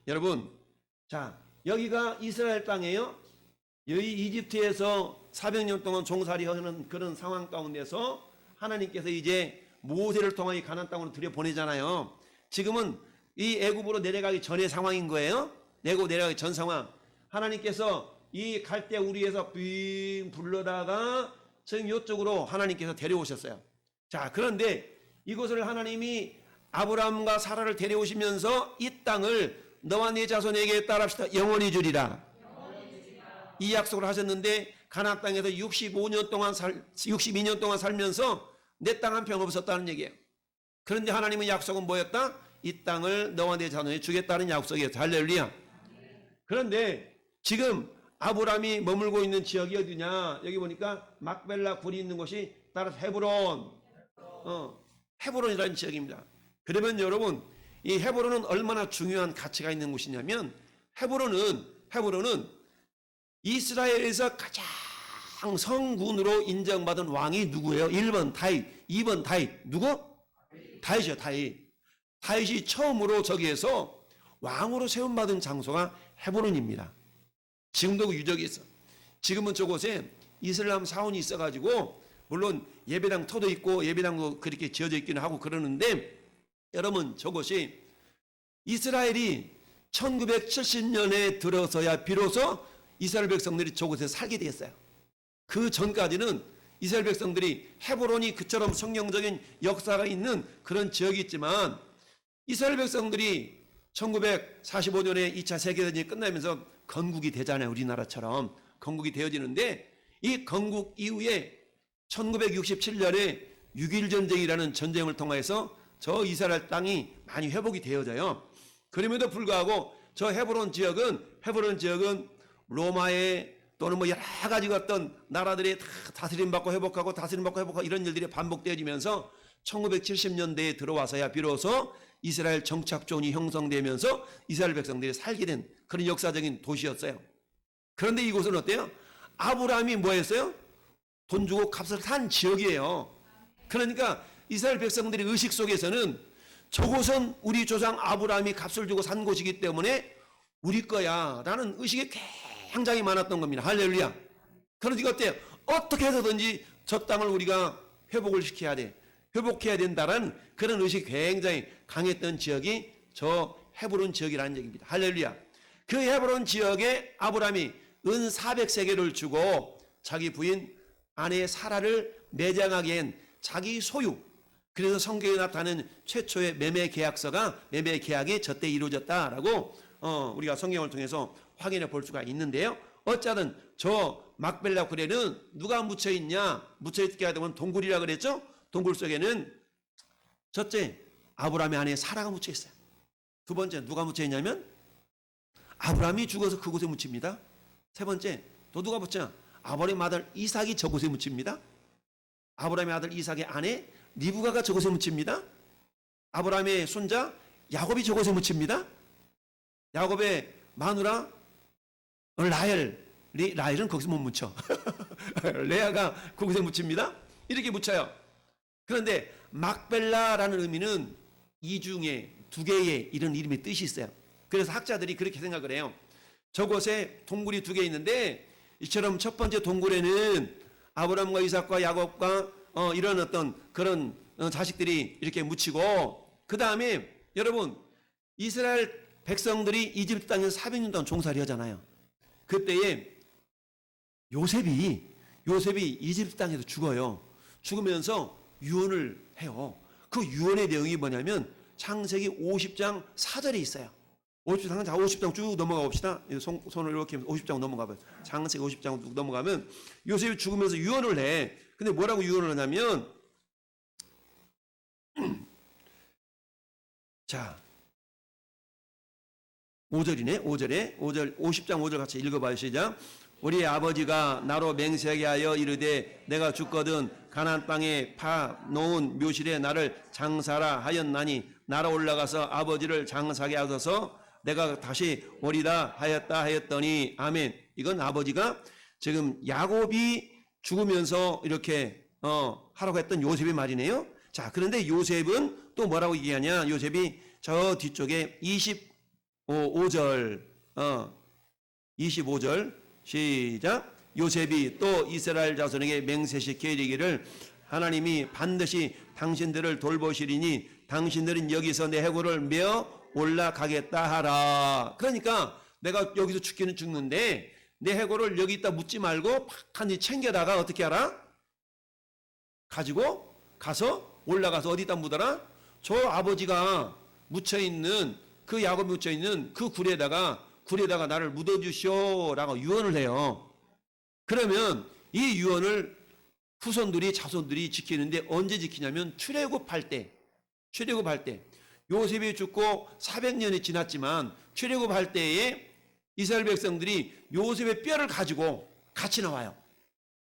여러분, 자, 여기가 이스라엘 땅이에요. 여기 이집트에서 400년 동안 종살이하는 그런 상황 가운데서 하나님께서 이제 모세를 통하여 가나안 땅으로 들여보내잖아요. 지금은 이 애굽으로 내려가기 전의 상황인 거예요. 애굽 내려가기 전 상황. 하나님께서 이 갈대 우리에서 빙 불러다가 지금 이쪽으로 하나님께서 데려오셨어요. 자, 그런데 이곳을 하나님이 아브라함과 사라를 데려오시면서 이 땅을 너와 네 자손에게 따라합시다. 영원히 주리라. 이 약속을 하셨는데 가나안 땅에서 62년 동안 살면서 내 땅 한 평 없었다는 얘기예요. 그런데 하나님의 약속은 뭐였다? 이 땅을 너와 내 자손에게 주겠다는 약속이었어요. 할렐루야. 그런데 지금 아브라함이 머물고 있는 지역이 어디냐? 여기 보니까 막벨라 굴이 있는 곳이 따라서 헤브론. 헤브론이라는 지역입니다. 그러면 여러분, 이 헤브론은 얼마나 중요한 가치가 있는 곳이냐면 헤브론은 이스라엘에서 가장 성군으로 인정받은 왕이 누구예요? 1번 다윗, 2번 다윗. 누구? 다윗이요, 다윗. 다윗이 처음으로 저기에서 왕으로 세움받은 장소가 헤브론입니다. 지금도 그 유적이 있어. 지금은 저곳에 이슬람 사원이 있어가지고 물론 예배당 터도 있고 예배당도 그렇게 지어져 있기는 하고 그러는데, 여러분, 저곳이 이스라엘이 1970년에 들어서야 비로소 이스라엘 백성들이 저곳에 살게 되었어요. 그 전까지는 이스라엘 백성들이 헤브론이 그처럼 성경적인 역사가 있는 그런 지역이 있지만, 이스라엘 백성들이 1945년에 2차 세계대전이 끝나면서 건국이 되잖아요. 우리나라처럼 건국이 되어지는데, 이 건국 이후에 1967년에 6.1 전쟁이라는 전쟁을 통해서 저 이스라엘 땅이 많이 회복이 되어져요. 그럼에도 불구하고 저 헤브론 지역은 로마의 또는 뭐 여러 가지 어떤 나라들이 다 다스림받고 회복하고 이런 일들이 반복되어지면서 1970년대에 들어와서야 비로소 이스라엘 정착존이 형성되면서 이스라엘 백성들이 살게 된 그런 역사적인 도시였어요. 그런데 이곳은 어때요? 아브라함이 뭐 했어요? 돈 주고 값을 산 지역이에요. 그러니까 이스라엘 백성들의 의식 속에서는 저곳은 우리 조상 아브라함이 값을 주고 산 곳이기 때문에 우리 거야 라는 의식이 굉장히 많았던 겁니다. 할렐루야. 그러니까 어때요? 어떻게 해서든지 저 땅을 우리가 회복을 시켜야 돼. 회복해야 된다라는 그런 의식이 굉장히 강했던 지역이 저 헤브론 지역이라는 얘기입니다. 할렐루야. 그 헤브론 지역에 아브라함이 은 400세겔을 주고 자기 부인 아내 사라를 매장하게 한 자기 소유. 그래서 성경에 나타나는 최초의 매매 계약이 저때 이루어졌다라고 우리가 성경을 통해서 확인해 볼 수가 있는데요. 어쨌든 저 막벨라 굴에는 누가 묻혀 있냐? 묻혀 있게 하면 동굴이라 그랬죠? 동굴 속에는 첫째 아브라함의 아내 사라가 묻혀 있어요. 두 번째 누가 묻혀 있냐면 아브라함이 죽어서 그곳에 묻힙니다. 세 번째 또 누가 묻혀? 아브라함의 아들 이삭이 저곳에 묻힙니다. 아브라함의 아들 이삭의 아내 리브가가 저곳에 묻힙니다. 아브라함의 손자 야곱이 저곳에 묻힙니다. 야곱의 마누라 라헬은 거기서 못 묻혀. 레아가 거기서 묻힙니다. 이렇게 묻혀요. 그런데 막벨라라는 의미는 이 중에 두 개의 이런 이름의 뜻이 있어요. 그래서 학자들이 그렇게 생각을 해요. 저곳에 동굴이 두 개 있는데 이처럼 첫 번째 동굴에는 아브라함과 이삭과 야곱과 이런 어떤 그런 자식들이 이렇게 묻히고, 그 다음에 여러분 이스라엘 백성들이 이집트 땅에서 400년 동안 종살이 하잖아요. 그때에 요셉이 이집트 땅에서 죽어요. 죽으면서 유언을 해요. 그 유언의 내용이 뭐냐면 창세기 50장 4절에 있어요. 50장 쭉 넘어가 봅시다. 손을 이렇게 50장 넘어가 봐요. 창세기 50장 쭉 넘어가면 요셉이 죽으면서 유언을 해. 근데 뭐라고 유언을 하냐면 자 5절이네. 5절 50장 5절 같이 읽어봐요. 시작. 우리 아버지가 나로 맹세하게 하여 이르되 내가 죽거든 가나안 땅에 파 놓은 묘실에 나를 장사라 하였나니 나로 올라가서 아버지를 장사하게 하소서. 내가 다시 오리다 하였더니 아멘. 이건 아버지가 지금 야곱이 죽으면서 이렇게 하라고 했던 요셉의 말이네요. 자, 그런데 요셉은 또 뭐라고 얘기하냐? 요셉이 저 뒤쪽에 5절 25절 시작. 요셉이 또 이스라엘 자손에게 맹세시켜 이르기를 하나님이 반드시 당신들을 돌보시리니 당신들은 여기서 내 해골을 메어 올라가겠다 하라. 그러니까 내가 여기서 죽기는 죽는데 내 해골을 여기 있다 묻지 말고 팍하니 챙겨다가 어떻게 하라? 가지고 가서 올라가서 어디다 묻어라? 저 아버지가 묻혀있는 그 야곱이 묻혀있는 그 굴에다가 나를 묻어주시오 라고 유언을 해요. 그러면 이 유언을 후손들이 자손들이 지키는데 언제 지키냐면 출애굽할 때 요셉이 죽고 400년이 지났지만 출애굽할 때에 이스라엘 백성들이 요셉의 뼈를 가지고 같이 나와요.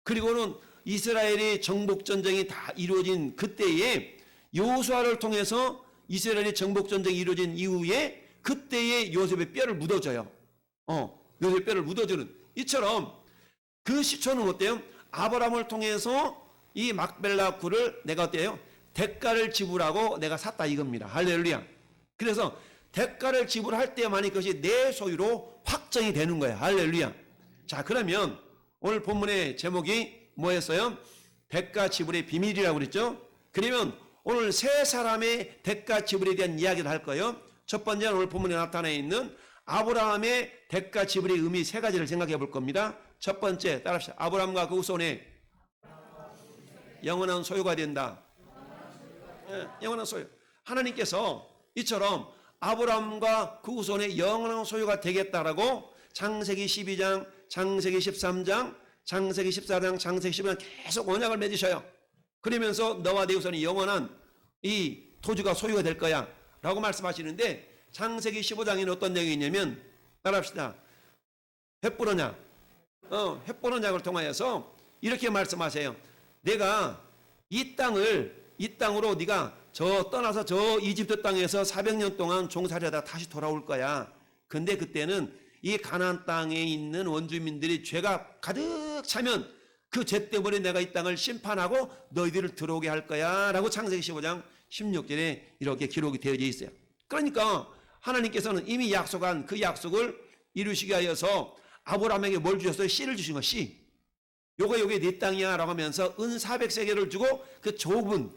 그리고는 이스라엘의 정복전쟁이 다 이루어진 그때에 여호수아를 통해서 이스라엘의 정복전쟁이 이루어진 이후에 그때에 요셉의 뼈를 묻어줘요. 요셉의 뼈를 묻어주는 이처럼 그 시초는 어때요? 아브라함을 통해서 이 막벨라 굴을 내가 어때요? 대가를 지불하고 내가 샀다 이겁니다. 할렐루야. 그래서 대가를 지불할 때만 이것이 내 소유로 확정이 되는 거예요. 할렐루야. 자, 그러면 오늘 본문의 제목이 뭐였어요? 대가 지불의 비밀이라고 그랬죠? 그러면 오늘 세 사람의 대가 지불에 대한 이야기를 할 거예요. 첫 번째는 오늘 본문에 나타나 있는 아브라함의 대가 지불의 의미 세 가지를 생각해 볼 겁니다. 첫 번째, 따라합시다. 아브라함과 그 후손의 영원한 소유가 된다. 영원한 소유. 하나님께서 이처럼 아브라함과 그 후손의 영원한 소유가 되겠다라고 창세기 12장, 창세기 13장, 창세기 14장, 창세기 15장 계속 언약을 맺으셔요. 그러면서 너와 네 후손이 영원한 이 토지가 소유가 될 거야 라고 말씀하시는데 창세기 15장에는 어떤 내용이 있냐면 따라합시다. 헷보는 약을 통하여서 이렇게 말씀하세요. 내가 이 땅으로 네가 떠나서 저 이집트 땅에서 400년 동안 종살이하다가 다시 돌아올 거야. 근데 그때는 이 가나안 땅에 있는 원주민들이 죄가 가득 차면 그 죄 때문에 내가 이 땅을 심판하고 너희들을 들어오게 할 거야 라고 창세기 15장 16절에 이렇게 기록이 되어져 있어요. 그러니까 하나님께서는 이미 약속한 그 약속을 이루시기 위하여서 아브라함에게 뭘 주셨어요? 씨를 주신 거, 씨. 요게 네 땅이야 라고 하면서 은 400세겔을 주고 그 좁은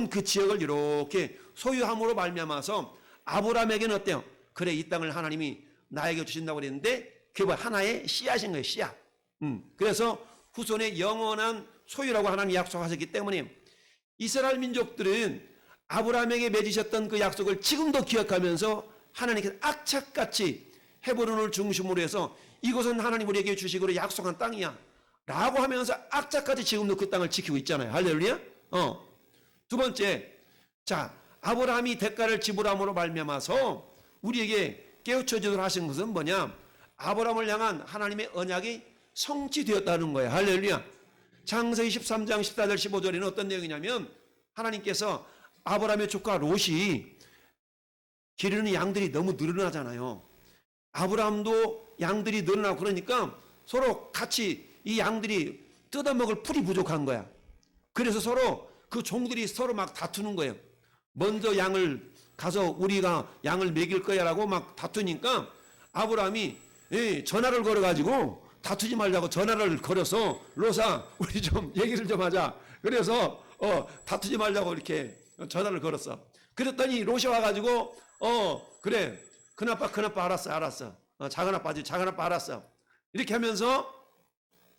그 지역을 이렇게 소유함으로 말미암아서 아브라함에게는 어때요? 그래, 이 땅을 하나님이 나에게 주신다고 그랬는데 그게 뭐 하나의 씨앗인 거예요, 씨앗. 그래서 후손의 영원한 소유라고 하나님이 약속하셨기 때문에 이스라엘 민족들은 아브라함에게 맺으셨던 그 약속을 지금도 기억하면서 하나님께서 악착같이 헤브론을 중심으로 해서 이곳은 하나님 우리에게 주시기로 약속한 땅이야 라고 하면서 악착같이 지금도 그 땅을 지키고 있잖아요. 할렐루야. 두 번째, 자, 아브라함이 대가를 지불함으로 말미암아서 우리에게 깨우쳐지도록 하신 것은 뭐냐? 아브라함을 향한 하나님의 언약이 성취되었다는 거예요. 할렐루야. 창세기 13장 14절 15절에는 어떤 내용이냐면 하나님께서 아브라함의 조카 롯이 기르는 양들이 너무 늘어나잖아요. 아브라함도 양들이 늘어나고 그러니까 서로 같이 이 양들이 뜯어먹을 풀이 부족한 거야. 그래서 서로 그 종들이 서로 막 다투는 거예요. 먼저 양을 가서 우리가 양을 먹일 거야 라고 막 다투니까 아브라함이 전화를 걸어가지고 다투지 말자고 전화를 걸어서 롯아 우리 좀 얘기를 좀 하자. 그래서 다투지 말자고 이렇게 전화를 걸었어. 그랬더니 롯이 와가지고 그래 큰아빠 알았어. 작은 아빠 알았어. 이렇게 하면서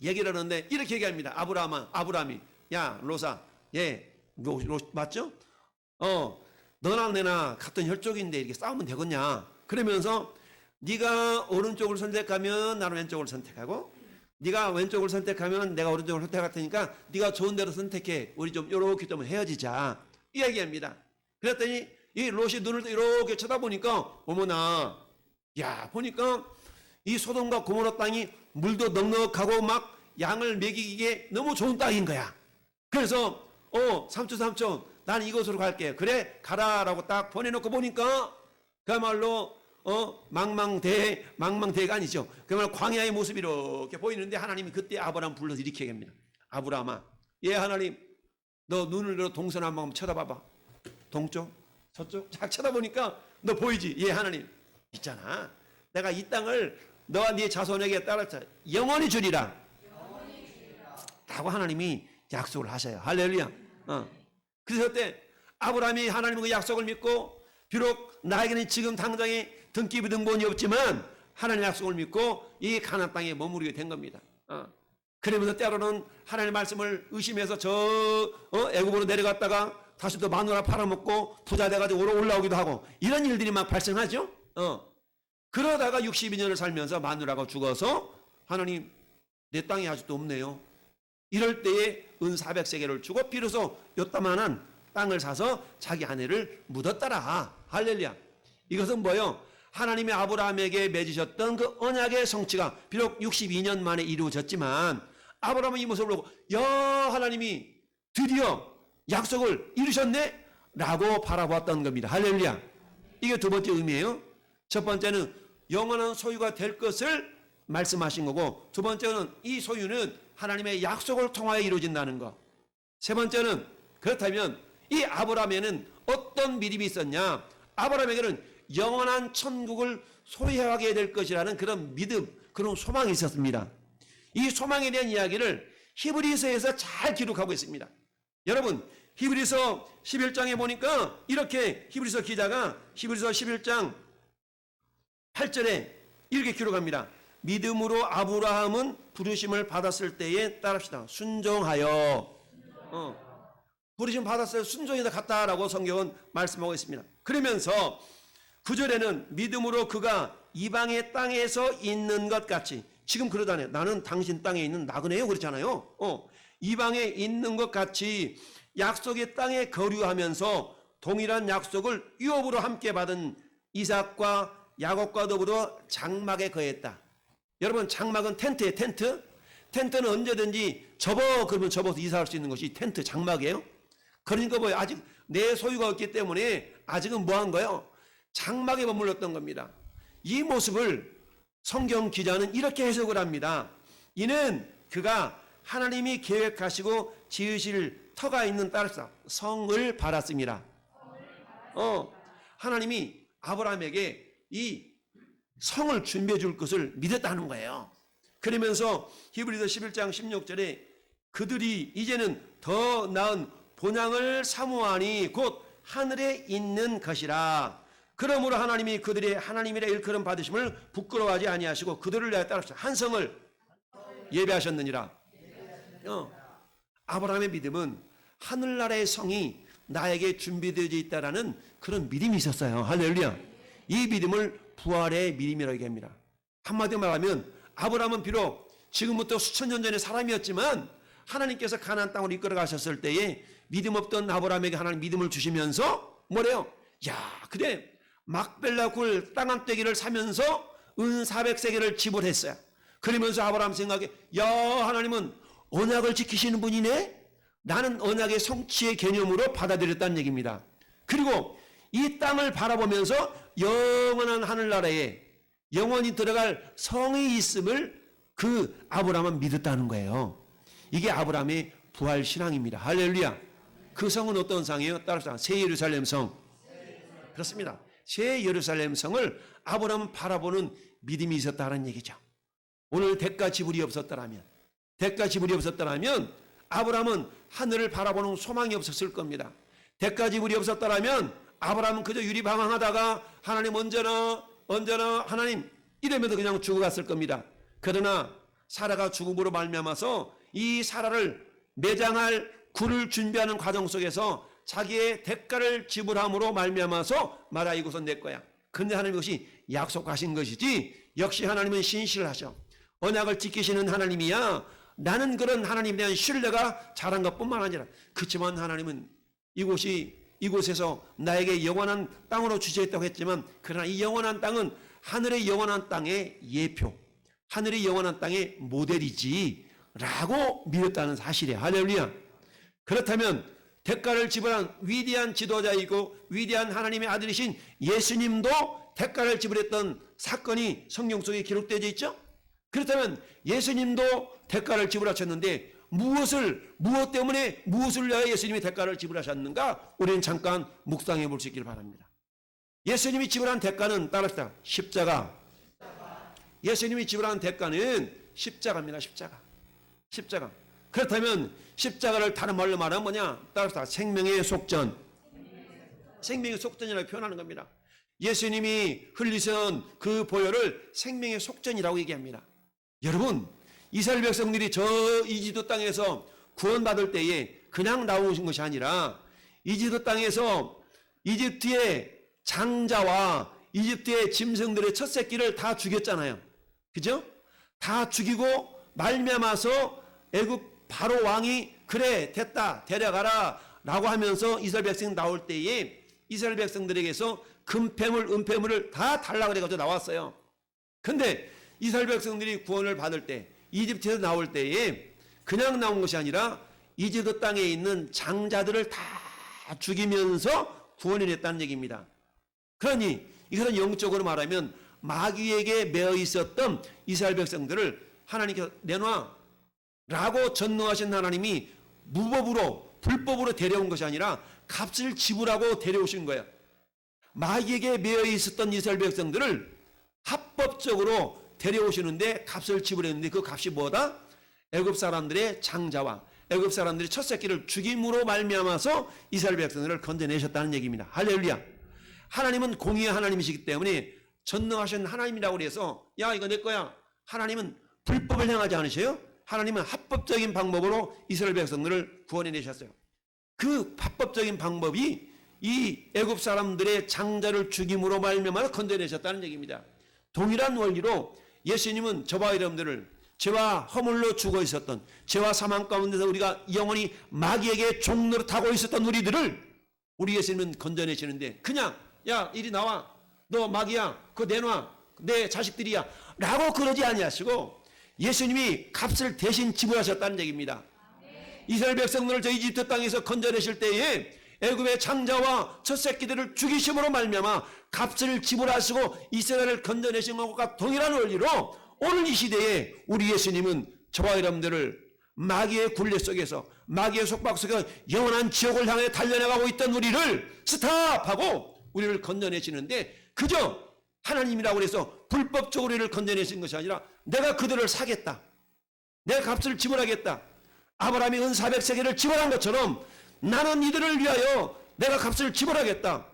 얘기를 하는데 이렇게 얘기합니다. 아브라함이 야 롯아 롯 맞죠? 너나 내나 같은 혈족인데 이렇게 싸우면 되겠냐? 그러면서 네가 오른쪽을 선택하면 나는 왼쪽을 선택하고 네가 왼쪽을 선택하면 내가 오른쪽을 선택할 테니까 네가 좋은 대로 선택해. 우리 좀 이렇게 좀 헤어지자. 이 얘기합니다. 그랬더니 이 롯이 눈을 이렇게 쳐다보니까 어머나 야 보니까 이 소돔과 고모라 땅이 물도 넉넉하고 막 양을 먹이기에 너무 좋은 땅인 거야. 그래서 삼촌 난 이곳으로 갈게. 그래 가라라고 딱 보내놓고 보니까 그야말로 망망대해가 아니죠. 그야말로 광야의 모습이 이렇게 보이는데 하나님이 그때 아브라함 불러서 이렇게 얘기합니다. 아브라함아, 하나님 너 눈을 들어 동선 한번 쳐다봐봐. 동쪽 서쪽 쫙 쳐다보니까 너 보이지? 하나님 있잖아. 내가 이 땅을 너와 네 자손에게 따라서 영원히 주리라. 라고 하나님이 약속을 하셔요. 할렐루야. 그래서 그때 아브라함이 하나님의 그 약속을 믿고 비록 나에게는 지금 당장에 등기부 등본이 없지만 하나님의 약속을 믿고 이 가나안 땅에 머무르게 된 겁니다. 그러면서 때로는 하나님의 말씀을 의심해서 애굽으로 내려갔다가 다시 또 마누라 팔아먹고 부자 돼가지고 올라오기도 하고 이런 일들이 막 발생하죠. 그러다가 62년을 살면서 마누라가 죽어서 하나님 내 땅이 아직도 없네요. 이럴 때에 은 400세겔을 주고 비로소 요따만한 땅을 사서 자기 아내를 묻었더라. 할렐루야. 이것은 뭐요? 하나님이 아브라함에게 맺으셨던 그 언약의 성취가 비록 62년 만에 이루어졌지만 아브라함은 이 모습을 보고 야 하나님이 드디어 약속을 이루셨네? 라고 바라보았던 겁니다. 할렐루야. 이게 두 번째 의미예요. 첫 번째는 영원한 소유가 될 것을 말씀하신 거고 두 번째는 이 소유는 하나님의 약속을 통하여 이루어진다는 것. 세 번째는 그렇다면 이 아브라함에는 어떤 믿음이 있었냐? 아브라함에게는 영원한 천국을 소유하게 될 것이라는 그런 믿음, 그런 소망이 있었습니다. 이 소망에 대한 이야기를 히브리서에서 잘 기록하고 있습니다. 여러분 히브리서 11장에 보니까 이렇게 히브리서 기자가 히브리서 11장 8절에 이렇게 기록합니다. 믿음으로 아브라함은 부르심을 받았을 때에 따릅시다. 순종하여 부르심 받았어요. 순종이다 같다라고 성경은 말씀하고 있습니다. 그러면서 9절에는 믿음으로 그가 이방의 땅에서 있는 것 같이 지금 그러잖아요. 나는 당신 땅에 있는 나그네요 그렇잖아요. 이방에 있는 것 같이 약속의 땅에 거류하면서 동일한 약속을 유업으로 함께 받은 이삭과 야곱과 더불어 장막에 거했다. 여러분 장막은 텐트예요. 텐트는 언제든지 그러면 접어서 이사할 수 있는 것이 텐트 장막이에요. 그러니까 뭐예요? 아직 내 소유가 없기 때문에 아직은 뭐 한 거예요? 장막에 머물렀던 겁니다. 이 모습을 성경 기자는 이렇게 해석을 합니다. 이는 그가 하나님이 계획하시고 지으실 터가 있는 땅에서 성을 받았습니다. 하나님이 아브라함에게 이 성을 준비해 줄 것을 믿었다는 거예요. 그러면서 히브리서 11장 16절에 그들이 이제는 더 나은 본향을 사모하니 곧 하늘에 있는 것이라. 그러므로 하나님이 그들의 하나님이라 일컬음 받으심을 부끄러워하지 아니하시고 그들을 위하여 따르시고 한 성을 예배하셨느니라. 아브라함의 믿음은 하늘나라의 성이 나에게 준비되어 있다라는 그런 믿음이 있었어요. 할렐루야. 이 믿음을 부활의 믿음이라고 얘기합니다. 한마디로 말하면 아브라함은 비록 지금부터 수천 년 전의 사람이었지만 하나님께서 가나안 땅으로 이끌어 가셨을 때에 믿음 없던 아브라함에게 하나님 믿음을 주시면서 뭐래요? 야, 그래 막벨라 굴 땅 한 떼기를 사면서 은 400세겔을 지불했어요. 그러면서 아브라함 생각에 야, 하나님은 언약을 지키시는 분이네? 나는 언약의 성취의 개념으로 받아들였다는 얘기입니다. 그리고 이 땅을 바라보면서 영원한 하늘나라에 영원히 들어갈 성이 있음을 그 아브라함은 믿었다는 거예요. 이게 아브라함의 부활 신앙입니다. 할렐루야. 그 성은 어떤 성이에요? 따라서 새 예루살렘 성. 그렇습니다. 새 예루살렘 성을 아브라함은 바라보는 믿음이 있었다는 얘기죠. 오늘 대가 지불이 없었더라면 아브라함은 하늘을 바라보는 소망이 없었을 겁니다. 대가 지불이 없었더라면 아브라함은 그저 유리방황하다가 하나님 언제나 하나님 이러면서 그냥 죽어갔을 겁니다. 그러나 사라가 죽음으로 말미암아서 이 사라를 매장할 굴을 준비하는 과정 속에서 자기의 대가를 지불함으로 말미암아서 마라 이곳은 내 거야. 근데 하나님 이것이 약속하신 것이지 역시 하나님은 신실하셔. 언약을 지키시는 하나님이야. 나는 그런 하나님에 대한 신뢰가 자란 것뿐만 아니라 그렇지만 하나님은 이곳에서 나에게 영원한 땅으로 주시겠다고 했지만 그러나 이 영원한 땅은 하늘의 영원한 땅의 예표, 하늘의 영원한 땅의 모델이지 라고 믿었다는 사실이에요. 할렐루야. 그렇다면 대가를 지불한 위대한 지도자이고 위대한 하나님의 아들이신 예수님도 대가를 지불했던 사건이 성경 속에 기록되어 있죠. 그렇다면 예수님도 대가를 지불하셨는데 무엇 때문에 무엇을 위하여 예수님이 대가를 지불하셨는가? 우리는 잠깐 묵상해 볼 수 있기를 바랍니다. 예수님이 지불한 대가는 따라합시다. 십자가. 예수님이 지불한 대가는 십자가입니다. 십자가. 그렇다면 십자가를 다른 말로 말하면 뭐냐? 따라합시다. 생명의 속전. 생명의 속전이라고 표현하는 겁니다. 예수님이 흘리신 그 보혈을 생명의 속전이라고 얘기합니다. 여러분, 이스라엘 백성들이 저 이집트 땅에서 구원받을 때에 그냥 나오신 것이 아니라 이집트 땅에서 이집트의 장자와 이집트의 짐승들의 첫 새끼를 다 죽였잖아요. 그죠? 다 죽이고 말미암아서 애굽 바로 왕이 그래 됐다 데려가라 라고 하면서 이스라엘 백성이 나올 때에 이스라엘 백성들에게서 금패물 은패물을 다 달라 그래가지고 나왔어요. 근데 이스라엘 백성들이 구원을 받을 때 이집트에서 나올 때에 그냥 나온 것이 아니라 이집트 땅에 있는 장자들을 다 죽이면서 구원을 했다는 얘기입니다. 그러니 이것은 영적으로 말하면 마귀에게 매어 있었던 이스라엘 백성들을 하나님께서 내놔 라고 전능하신 하나님이 무법으로 불법으로 데려온 것이 아니라 값을 지불하고 데려오신 거예요. 마귀에게 매어 있었던 이스라엘 백성들을 합법적으로 데려오시는데 값을 지불했는데 그 값이 뭐다? 애굽 사람들의 장자와 애굽 사람들의 첫 새끼를 죽임으로 말미암아서 이스라엘 백성들을 건져내셨다는 얘기입니다. 할렐루야. 하나님은 공의의 하나님이시기 때문에 전능하신 하나님이라고 해서 야 이거 내 거야. 하나님은 불법을 행하지 않으셔요. 하나님은 합법적인 방법으로 이스라엘 백성들을 구원해내셨어요. 그 합법적인 방법이 이 애굽 사람들의 장자를 죽임으로 말미암아 건져내셨다는 얘기입니다. 동일한 원리로 예수님은 저와 여러분들을 죄와 허물로 죽어 있었던 죄와 사망 가운데서 우리가 영원히 마귀에게 종노릇하고 있었던 우리들을 우리 예수님은 건져내시는데 그냥 야 이리 나와 너 마귀야 그거 내놔 내 자식들이야 라고 그러지 아니하시고 예수님이 값을 대신 지불하셨다는 얘기입니다. 이스라엘 백성들을 저 이집트 땅에서 건져내실 때에 애굽의 장자와 첫 새끼들을 죽이심으로 말미암아 값을 지불하시고 이스라엘을 건져내신 것과 동일한 원리로 오늘 이 시대에 우리 예수님은 저와 여러분들을 마귀의 굴레 속에서 마귀의 속박 속에서 영원한 지옥을 향해 달려나가고 있던 우리를 스탑하고 우리를 건져내시는데 그저 하나님이라고 해서 불법적으로 우리를 건져내신 것이 아니라 내가 그들을 사겠다. 내가 값을 지불하겠다. 아브라함이 은 400세겔을 지불한 것처럼 나는 이들을 위하여 내가 값을 지불하겠다.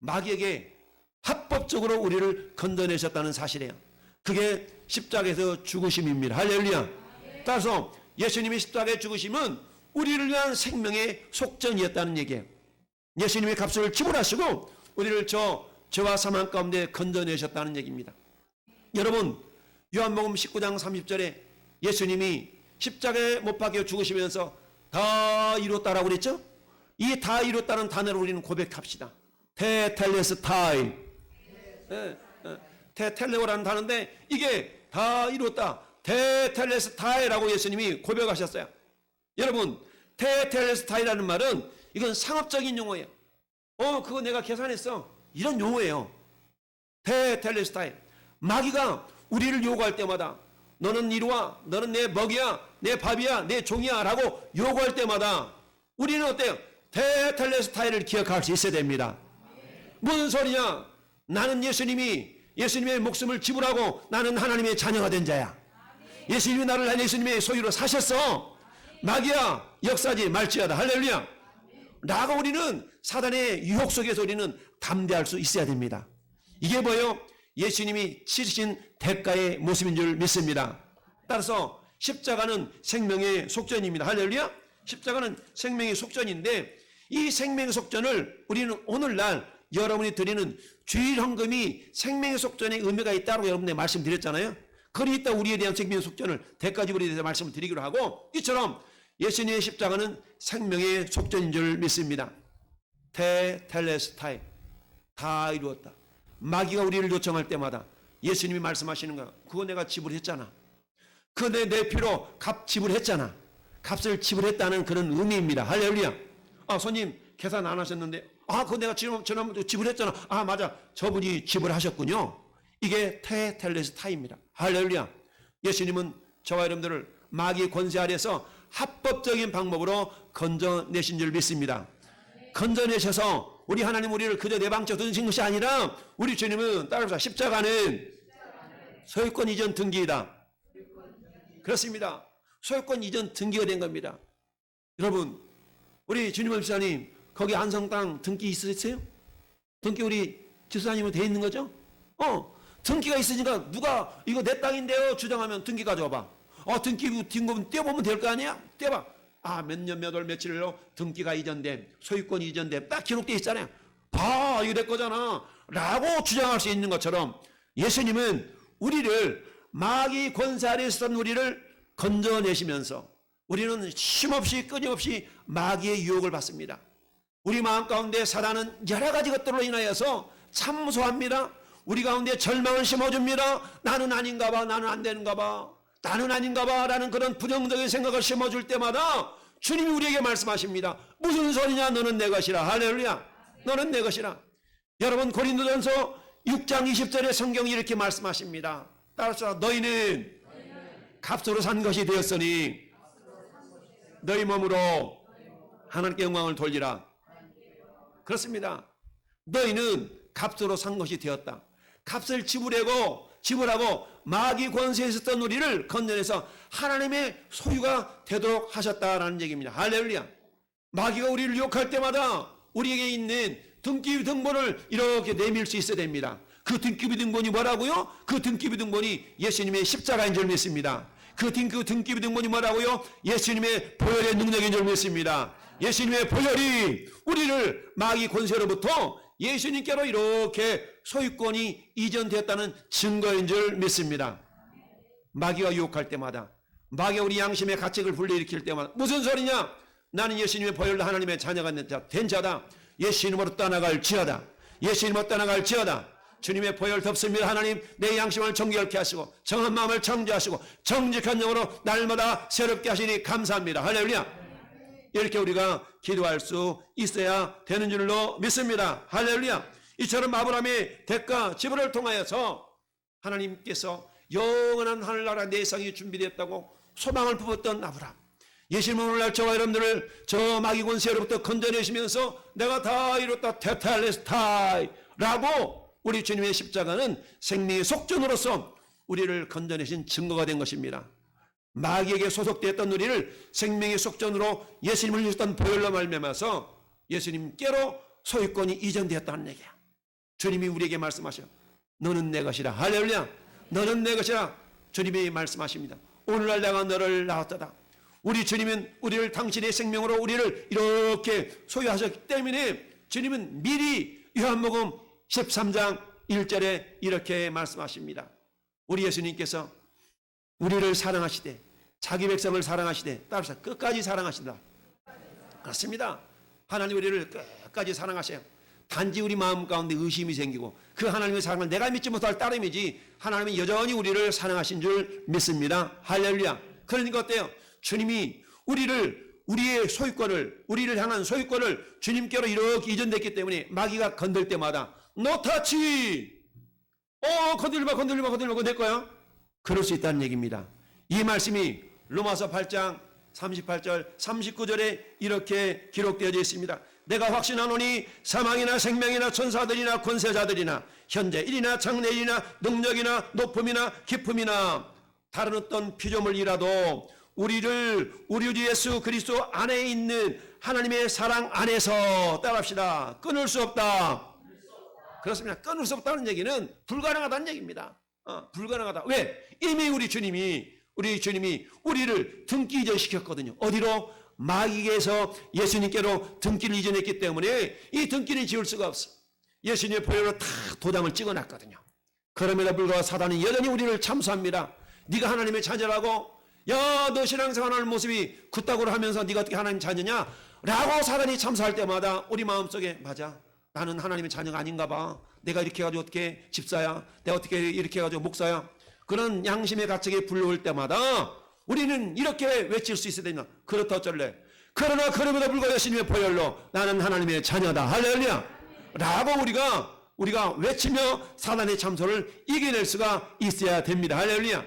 마귀에게 합법적으로 우리를 건져내셨다는 사실이에요. 그게 십자가에서 죽으심입니다. 할렐루야. 따라서 예수님의 십자가의 죽으심은 우리를 위한 생명의 속전이었다는 얘기예요. 예수님의 값을 지불하시고 우리를 저 죄와 사망 가운데 건져내셨다는 얘기입니다. 여러분 요한복음 19장 30절에 예수님이 십자가에 못 박혀 죽으시면서 다 이뤘다라고 그랬죠? 이 다 이뤘다는 단어를 우리는 고백합시다. 테텔레스타이. 테텔레오라는 단어인데 이게 다 이뤘다. 테텔레스타이라고 예수님이 고백하셨어요. 여러분 테텔레스타이라는 말은 이건 상업적인 용어예요. 그거 내가 계산했어. 이런 용어예요. 테텔레스타이. 마귀가 우리를 요구할 때마다 너는 이리와 너는 내 먹이야 내 밥이야 내 종이야 라고 요구할 때마다 우리는 어때요? 테텔레스타이를 기억할 수 있어야 됩니다. 무슨 소리냐? 나는 예수님의 목숨을 지불하고 나는 하나님의 자녀가 된 자야. 예수님이 나를 예수님의 소유로 사셨어. 마귀야 역사지 말지어다. 할렐루야. 라고 우리는 사단의 유혹 속에서 우리는 담대할 수 있어야 됩니다. 이게 뭐예요? 예수님이 치르신 대가의 모습인 줄 믿습니다. 따라서 십자가는 생명의 속전입니다. 할렐루야. 십자가는 생명의 속전인데 이 생명의 속전을 우리는 오늘날 여러분이 드리는 주일 헌금이 생명의 속전의 의미가 있다고 여러분께 말씀드렸잖아요. 그리 있다 우리에 대한 생명의 속전을 대가 지불에 대해서 말씀을 드리기로 하고 이처럼 예수님의 십자가는 생명의 속전인 줄 믿습니다. 테텔레스타이. 다 이루었다. 마귀가 우리를 요청할 때마다 예수님이 말씀하시는 거야. 그거 내가 지불했잖아. 그거 내 피로 값 지불했잖아. 값을 지불했다는 그런 의미입니다. 할렐루야. 손님 계산 안 하셨는데 그거 내가 지난번에 지불했잖아. 맞아. 저분이 지불하셨군요. 이게 테텔레스타입니다. 할렐루야. 예수님은 저와 여러분들을 마귀의 권세 아래서 합법적인 방법으로 건져내신 줄 믿습니다. 건져내셔서 우리 하나님 우리를 그저 내방쳐 두신 것이 아니라 우리 주님은 따라서 십자가는 소유권 이전 등기이다. 그렇습니다. 소유권 이전 등기가 된 겁니다. 여러분, 우리 주님 집사님 거기 안성 땅 등기 있으세요? 등기 우리 집사님은 돼 있는 거죠? 등기가 있으니까 누가 이거 내 땅인데요 주장하면 등기 가져와봐. 등기 뒷부분 떼어보면 될 거 아니야? 떼봐. 몇 년 몇 월 며칠로 등기가 이전됨, 소유권이 이전됨 딱 기록되어 있잖아요. 이거 내 거잖아 라고 주장할 수 있는 것처럼 예수님은 우리를 마귀 권세 아래 있었던 우리를 건져내시면서 우리는 쉼없이 끊임없이 마귀의 유혹을 받습니다. 우리 마음 가운데 사단은 여러 가지 것들로 인하여서 참소합니다. 우리 가운데 절망을 심어줍니다. 나는 아닌가 봐, 나는 안 되는가 봐, 나는 아닌가 봐 라는 그런 부정적인 생각을 심어줄 때마다 주님이 우리에게 말씀하십니다. 무슨 소리냐, 너는 내 것이라. 할렐루야. 너는 내 것이라. 여러분, 고린도전서 6장 20절에 성경이 이렇게 말씀하십니다. 따라서 너희는 값으로 산 것이 되었으니 너희 몸으로 하나님께 영광을 돌리라. 그렇습니다. 너희는 값으로 산 것이 되었다. 값을 지불하고 마귀 권세에 있었던 우리를 건져내서 하나님의 소유가 되도록 하셨다라는 얘기입니다. 할렐루야. 마귀가 우리를 유혹할 때마다 우리에게 있는 등기부 등본을 이렇게 내밀 수 있어야 됩니다. 그 등기부 등본이 뭐라고요? 그 등기부 등본이 예수님의 십자가인 줄 믿습니다. 그 등기부 등본이 뭐라고요? 예수님의 보혈의 능력인 줄 믿습니다. 예수님의 보혈이 우리를 마귀 권세로부터 예수님께로 이렇게 소유권이 이전되었다는 증거인 줄 믿습니다. 마귀가 유혹할 때마다, 마귀가 우리 양심의 가책을 불러일으킬 때마다 무슨 소리냐? 나는 예수님의 보혈로 하나님의 자녀가 된 자다. 예수님으로 떠나갈지어다. 예수님으로 떠나갈지어다. 주님의 보혈 덮습니다. 하나님 내 양심을 정결케 하시고 정한 마음을 청지하시고 정직한 영으로 날마다 새롭게 하시니 감사합니다. 할렐루야. 이렇게 우리가 기도할 수 있어야 되는 줄로 믿습니다. 할렐루야. 이처럼 아브라함의 대가 지불을 통하여서 하나님께서 영원한 하늘나라 내상이 준비되었다고 소망을 품었던 아브라함, 예수님은 오늘날 저와 여러분들을 저 마귀 권세로부터 건져내시면서 내가 다 이뤘다 테텔레스타이 라고 우리 주님의 십자가는 생명의 속전으로서 우리를 건져내신 증거가 된 것입니다. 마귀에게 소속되었던 우리를 생명의 속전으로 예수님을 주셨던 보혈로 말미암아서 예수님께로 소유권이 이전되었다는 얘기야. 주님이 우리에게 말씀하셔. 너는 내 것이라. 할렐루야. 너는 내 것이라. 주님이 말씀하십니다. 오늘날 내가 너를 낳았다. 우리 주님은 우리를 당신의 생명으로 우리를 이렇게 소유하셨기 때문에 주님은 미리 요한복음 13장 1절에 이렇게 말씀하십니다. 우리 예수님께서 우리를 사랑하시되 자기 백성을 사랑하시되 따라서 끝까지 사랑하신다. 그렇습니다. 하나님 우리를 끝까지 사랑하셔요. 단지 우리 마음 가운데 의심이 생기고 그 하나님의 사랑을 내가 믿지 못할 따름이지 하나님은 여전히 우리를 사랑하신 줄 믿습니다. 할렐루야. 그러니까 어때요? 주님이 우리의 소유권을, 우리를 향한 소유권을 주님께로 이렇게 이전됐기 때문에 마귀가 건들 때마다 No touch! 건들지 마, 내 거야? 그럴 수 있다는 얘기입니다. 이 말씀이 로마서 8장 38절 39절에 이렇게 기록되어져 있습니다. 내가 확신하노니 사망이나 생명이나 천사들이나 권세자들이나 현재 일이나 장래일이나 능력이나 높음이나 깊음이나 다른 어떤 피조물이라도 우리를 우리 주 예수 그리스도 안에 있는 하나님의 사랑 안에서 따라합시다. 끊을 수 없다. 그렇습니다. 끊을 수 없다는 얘기는 불가능하다는 얘기입니다. 불가능하다. 왜? 이미 우리 주님이 우리를 등기 이전시켰거든요. 어디로? 마귀에게서 예수님께로 등기를 이전했기 때문에 이 등기는 지울 수가 없어. 예수님의 보혈로 다 도장을 찍어놨거든요. 그럼에도 불구하고 사단은 여전히 우리를 참수합니다. 네가 하나님의 자녀라고, 야, 너 신앙생활하는 모습이 굿다구를 하면서 네가 어떻게 하나님 자녀냐? 라고 사단이 참수할 때마다 우리 마음속에 맞아. 나는 하나님의 자녀가 아닌가 봐. 내가 이렇게 해가지고 어떻게 집사야? 내가 어떻게 이렇게 해가지고 목사야? 그런 양심의 가책에 불러올 때마다 우리는 이렇게 외칠 수 있어야 되냐? 그렇다 어쩔래? 그러나 그럼에도 불구하고 예수님의 보혈로 나는 하나님의 자녀다. 할렐루야. 라고 우리가 외치며 사단의 참소를 이겨낼 수가 있어야 됩니다. 할렐루야.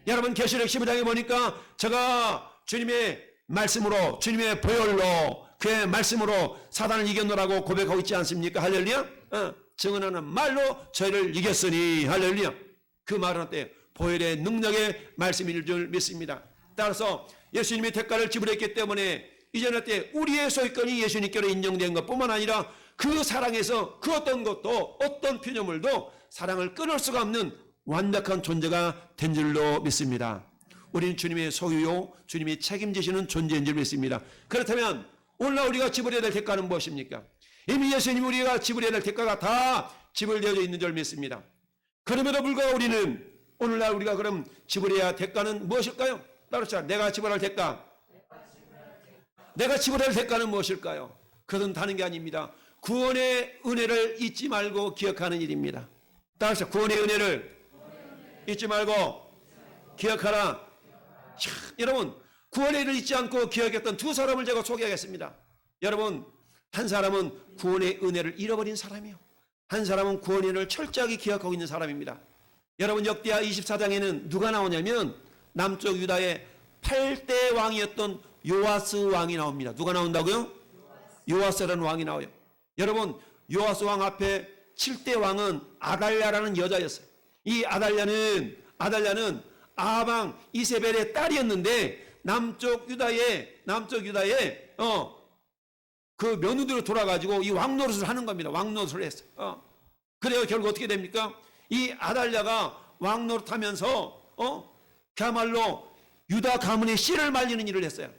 여러분 계시록 15장에 보니까 제가 주님의 말씀으로 주님의 보혈로 그의 말씀으로 사단을 이겼노라고 고백하고 있지 않습니까? 할렐루야. 증언하는 말로 저희를 이겼으니 할렐루야. 그 말은 어때요? 보혈의 능력의 말씀일 줄 믿습니다. 따라서 예수님이 대가를 지불했기 때문에 이제는 어때? 우리의 소유권이 예수님께로 인정된 것뿐만 아니라 그 사랑에서 그 어떤 것도 어떤 피조물도 사랑을 끊을 수가 없는 완벽한 존재가 된 줄로 믿습니다. 우리는 주님의 소유요, 주님이 책임지시는 존재인 줄 믿습니다. 그렇다면 오늘날 우리가 지불해야 될 대가는 무엇입니까? 이미 예수님이 우리가 지불해야 될 대가가 다 지불되어져 있는 줄 믿습니다. 그럼에도 불구하고 우리는 오늘날 우리가 그럼 지불해야 할 대가는 무엇일까요? 따라서 내가 지불할 대가. 내가 지불할 대가는 무엇일까요? 그것은 다른 게 아닙니다. 구원의 은혜를 잊지 말고 기억하는 일입니다. 따라서 구원의 은혜를 잊지 말고 기억하라. 여러분, 구원의 은혜를 잊지 않고 기억했던 두 사람을 제가 소개하겠습니다. 여러분, 한 사람은 구원의 은혜를 잃어버린 사람이요, 한 사람은 구원의 은혜를 철저하게 기억하고 있는 사람입니다. 여러분, 역대하 24장에는 누가 나오냐면 남쪽 유다의 8대 왕이었던 요아스 왕이 나옵니다. 누가 나온다고요? 요아스라는 왕이 나와요. 여러분, 요아스 왕 앞에 7대 왕은 아달랴라는 여자였어요. 이 아달랴는 아방 이세벨의 딸이었는데 남쪽 유다의 그 며느리로 돌아가지고 이 왕노릇을 하는 겁니다. 왕노릇을 했어요. 그래요. 결국 어떻게 됩니까? 이 아달랴가 왕노릇하면서 그야말로 유다 가문의 씨를 말리는 일을 했어요.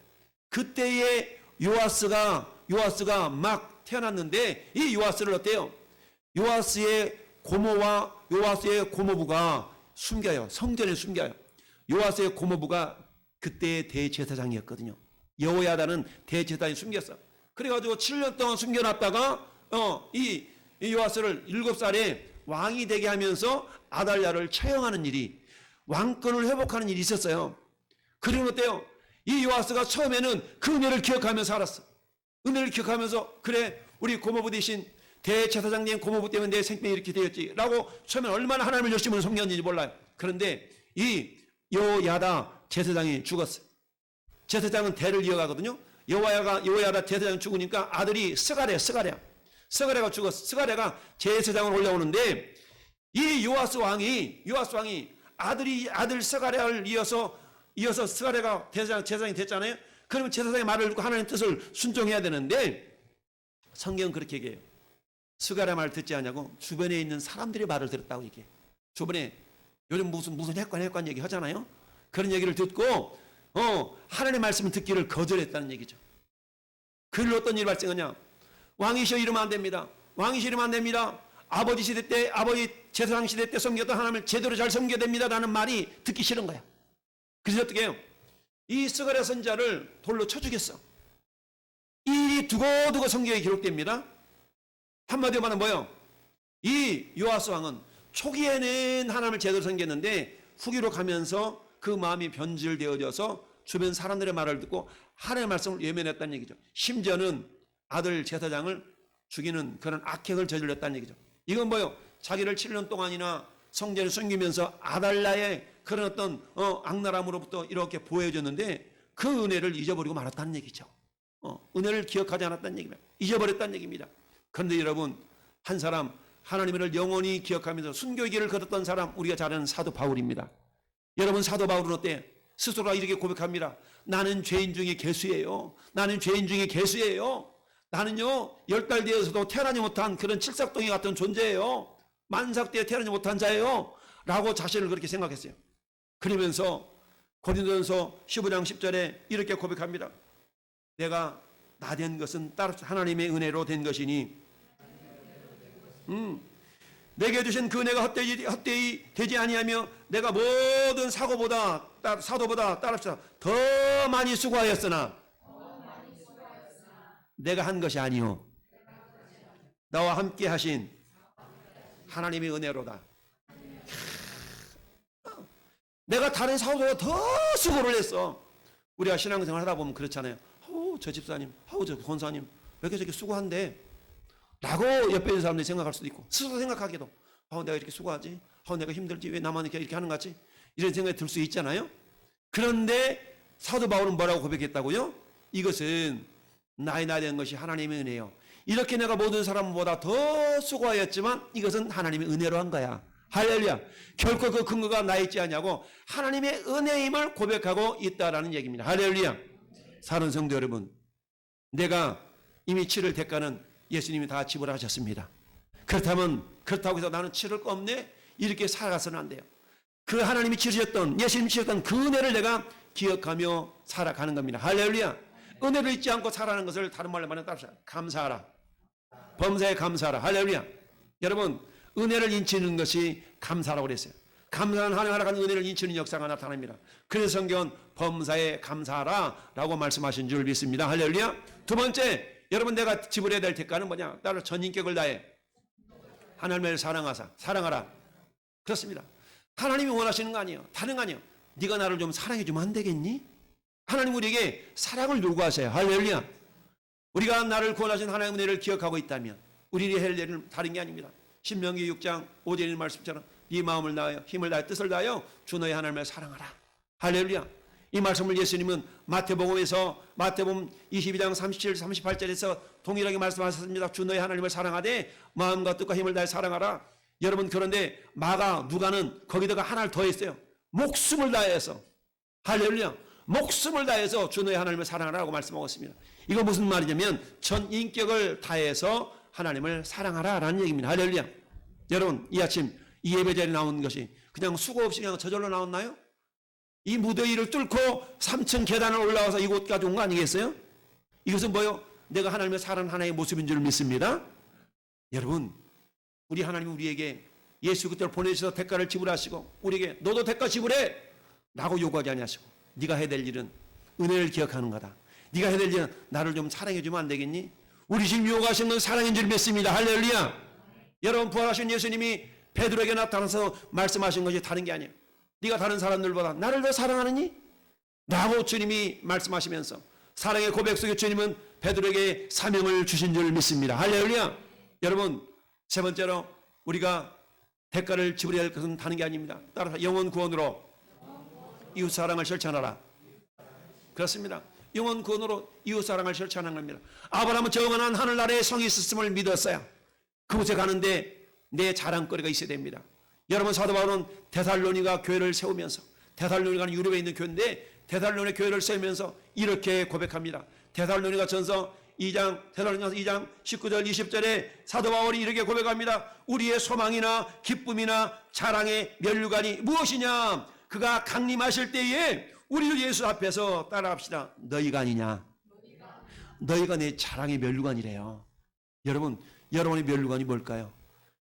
그때에 요아스가 막 태어났는데 이 요아스를 어때요? 요아스의 고모부가 숨겨요. 성전에 숨겨요. 요아스의 고모부가 그때의 대제사장이었거든요. 여호야다는 대제사장이 숨겼어. 그래가지고 7년 동안 숨겨놨다가 이 요아스를 7살에 왕이 되게 하면서 아달랴를 처형하는 일이, 왕권을 회복하는 일이 있었어요. 그리고 어때요? 이 요아스가 처음에는 그 은혜를 기억하면서 살았어. 은혜를 기억하면서 그래, 우리 고모부 대신 대제사장님 고모부 때문에 내 생명이 이렇게 되었지 라고 처음에 얼마나 하나님을 열심히 섬겼는지 몰라요. 그런데 이 여호야다 제사장이 죽었어요. 제사장은 대를 이어가거든요. 여호야다 제사장이 죽으니까 아들이 스가랴가 죽었어. 스가랴가 제사장을 올라오는데 이 요아스 왕이 아들 스가랴를 이어서 스가랴가 제사장이 됐잖아요. 그러면 제사장의 말을 듣고 하나님의 뜻을 순종해야 되는데 성경은 그렇게 얘기해요. 스가랴 말을 듣지 않냐고 주변에 있는 사람들의 말을 들었다고 얘기해. 주변에 요즘 무슨 핵관 얘기 하잖아요. 그런 얘기를 듣고 하나님의 말씀을 듣기를 거절했다는 얘기죠. 그걸로 어떤 일이 발생하냐? 왕이시여 이러면 안 됩니다. 왕이시여 이러면 안 됩니다. 아버지 제사장 시대 때 섬겼던 하나님을 제대로 잘 섬겨야 됩니다 라는 말이 듣기 싫은 거야. 그래서 어떻게 해요? 이 스가랴 선지자를 돌로 쳐 죽였어. 이 일이 두고두고 성경에 기록됩니다. 한마디로 말하면 뭐예요? 이 요아스 왕은 초기에는 하나님을 제대로 섬겼는데 후기로 가면서 그 마음이 변질되어져서 주변 사람들의 말을 듣고 하나님의 말씀을 외면했다는 얘기죠. 심지어는 아들 제사장을 죽이는 그런 악행을 저질렀다는 얘기죠. 이건 뭐예요? 자기를 7년 동안이나 성전을 숨기면서 아달랴의 그런 어떤 악랄함으로부터 이렇게 보호해줬는데 그 은혜를 잊어버리고 말았다는 얘기죠. 은혜를 기억하지 않았다는 얘기입니다. 잊어버렸다는 얘기입니다. 그런데 여러분, 한 사람 하나님을 영원히 기억하면서 순교의 길을 걸었던 사람, 우리가 잘 아는 사도 바울입니다. 여러분, 사도 바울은 어때요? 스스로가 이렇게 고백합니다. 나는 죄인 중에 개수예요. 나는요 10달 뒤에서도 태어나지 못한 그런 칠삭덩이 같은 존재예요. 만삭 때에 태어나지 못한 자예요 라고 자신을 그렇게 생각했어요. 그러면서 고린도전서 15장 10절에 이렇게 고백합니다. 내가 나 된 것은 따로 하나님의 은혜로 된 것이니 내게 주신 그 은혜가 헛되이 되지 아니하며 내가 모든 사도보다 따릅시다 더 많이 수고하였으나 내가 한 것이 아니요 나와 함께 하신 하나님의 은혜로다. 내가 다른 사도보다 더 수고를 했어. 우리가 신앙생활 하다 보면 그렇잖아요. 저 집사님, 저 권사님 왜 이렇게 저렇게 수고한대 라고 옆에 있는 사람들이 생각할 수도 있고, 스스로 생각하기도 내가 이렇게 수고하지, 내가 힘들지, 왜 나만 이렇게 하는 것 같지, 이런 생각이 들 수 있잖아요. 그런데 사도 바울은 뭐라고 고백했다고요? 이것은 나이 된 것이 하나님의 은혜요. 이렇게 내가 모든 사람보다 더 수고하였지만 이것은 하나님의 은혜로 한 거야. 할렐루야. 결코 그 근거가 나 있지 않냐고 하나님의 은혜임을 고백하고 있다라는 얘기입니다. 할렐루야. 사는 성도 여러분, 내가 이미 치를 대가는 예수님이 다 지불하셨습니다. 그렇다고 해서 나는 치를 거 없네? 이렇게 살아가서는 안 돼요. 그 하나님이 치르셨던, 예수님이 치르셨던 그 은혜를 내가 기억하며 살아가는 겁니다. 할렐루야. 은혜를 잊지 않고 살아가는 것을 다른 말로 말하면 따라서 감사하라. 범사에 감사하라. 할렐루야. 여러분, 은혜를 인치는 것이 감사라고 그랬어요. 감사는 하나하나 은혜를 인치는 역사가 나타납니다. 그래서 성경은 범사에 감사하라 라고 말씀하신 줄 믿습니다. 할렐루야. 두 번째, 여러분 내가 지불해야 될 대가는 뭐냐? 따로 전인격을 다해 하나님을 사랑하라. 그렇습니다. 하나님이 원하시는 거 아니에요. 다른 거 아니에요. 네가 나를 좀 사랑해 주면 안 되겠니? 하나님 우리에게 사랑을 요구하세요. 할렐루야. 우리가 나를 구원하신 하나님의 은혜를 기억하고 있다면 우리의 할 일은 다른 게 아닙니다. 신명기 6장 5절에 있는 말씀처럼 네 마음을 다하여 힘을 다하여 뜻을 다하여 주 너의 하나님을 사랑하라. 할렐루야. 이 말씀을 예수님은 마태복음 22장 37, 38절에서 동일하게 말씀하셨습니다. 주 너의 하나님을 사랑하되 마음과 뜻과 힘을 다해 사랑하라. 여러분, 그런데 누가는 거기다가 하나를 더했어요. 목숨을 다해서. 할렐루야. 목숨을 다해서 주 너의 하나님을 사랑하라고 말씀하고 있습니다. 이거 무슨 말이냐면 전 인격을 다해서 하나님을 사랑하라라는 얘기입니다. 할렐루야. 여러분, 이 아침 이 예배 자리에 나온 것이 그냥 수고 없이 그냥 저절로 나왔나요? 이 무대 위를 뚫고 3층 계단을 올라와서 이곳까지 온 거 아니겠어요? 이것은 뭐요? 내가 하나님을 사랑하는 하나의 모습인 줄 믿습니다. 여러분, 우리 하나님 우리에게 예수 그리스도를 보내주셔서 대가를 지불하시고 우리에게 너도 대가 지불해 라고 요구하지 아니하시고 네가 해야 될 일은 은혜를 기억하는 거다. 네가 해야 될 일은 나를 좀 사랑해 주면 안 되겠니? 우리 지금 요구하시는 건 사랑인 줄 믿습니다. 할렐루야. 여러분, 부활하신 예수님이 베드로에게 나타나서 말씀하신 것이 다른 게 아니에요. 네가 다른 사람들보다 나를 더 사랑하느니? 라고 주님이 말씀하시면서 사랑의 고백 속에 주님은 베드로에게 사명을 주신 줄 믿습니다. 할렐루야. 여러분, 세 번째로 우리가 대가를 지불해야 할 것은 다른 게 아닙니다. 따라서 영혼 구원으로 이웃 사랑을 실천하라. 그렇습니다. 영혼 구원으로 이웃 사랑을 실천하는 겁니다. 아브라함은 정원한 하늘나라의 성이 있었음을 믿었어요. 그곳에 가는데 내 자랑거리가 있어야 됩니다. 여러분, 사도 바울은 데살로니가 교회를 세우면서, 데살로니가는 유럽에 있는 교회인데 데살로니 교회를 세우면서 이렇게 고백합니다. 데살로니가전서 2장 19절 20절에 사도 바울이 이렇게 고백합니다. 우리의 소망이나 기쁨이나 자랑의 면류관이 무엇이냐? 그가 강림하실 때에 우리도 예수 앞에서 따라합시다. 너희가 아니냐? 너희가 내 자랑의 면류관이래요. 여러분, 여러분의 면류관이 뭘까요?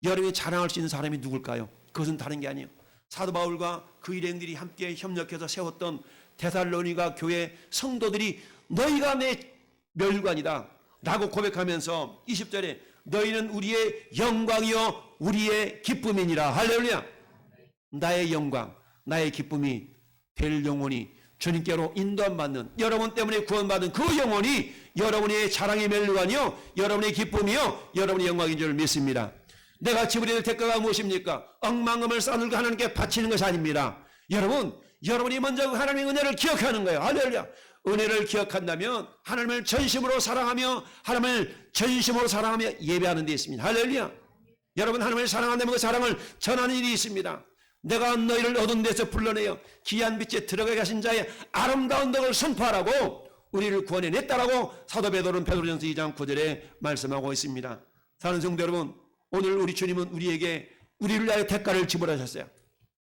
여러분이 자랑할 수 있는 사람이 누굴까요? 그것은 다른 게 아니에요. 사도 바울과 그 일행들이 함께 협력해서 세웠던 데살로니가 교회 성도들이 너희가 내 면류관이다 라고 고백하면서 20절에 너희는 우리의 영광이요 우리의 기쁨이니라. 할렐루야. 나의 영광, 나의 기쁨이 될 영혼이 주님께로 인도받는, 여러분 때문에 구원받은 그 영혼이 여러분의 자랑의 면류관이요 여러분의 기쁨이요 여러분의 영광인 줄 믿습니다. 내가 지불해야 될 대가가 무엇입니까? 억만금을 쌓아들고 하나님께 바치는 것이 아닙니다. 여러분이 먼저 하나님의 은혜를 기억하는 거예요. 할렐루야. 은혜를 기억한다면 하나님을 전심으로 사랑하며 예배하는 데 있습니다. 할렐루야. 여러분, 하나님을 사랑한다면 그 사랑을 전하는 일이 있습니다. 내가 너희를 어두운 데서 불러내어 기이한 빛에 들어가게 하신 자의 아름다운 덕을 선포하라고 우리를 구원해냈다라고 사도 베드로는 베드로전서 2장 9절에 말씀하고 있습니다. 사는 성도 여러분, 오늘 우리 주님은 우리를 위하여 대가를 지불하셨어요.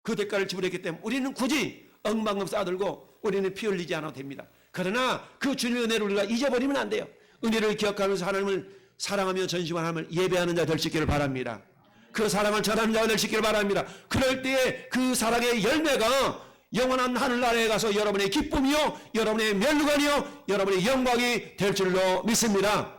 그 대가를 지불했기 때문에 우리는 굳이 억만금 쌓아들고 우리는 피 흘리지 않아도 됩니다. 그러나 그 주님의 은혜를 우리가 잊어버리면 안 돼요. 은혜를 기억하면서 하나님을 사랑하며 전심한 하나님을 예배하는 자 될 수 있기를 바랍니다. 그 사랑을 전하는 자가 될 수 있기를 바랍니다. 그럴 때에 그 사랑의 열매가 영원한 하늘나라에 가서 여러분의 기쁨이요 여러분의 면류관이요 여러분의 영광이 될 줄로 믿습니다.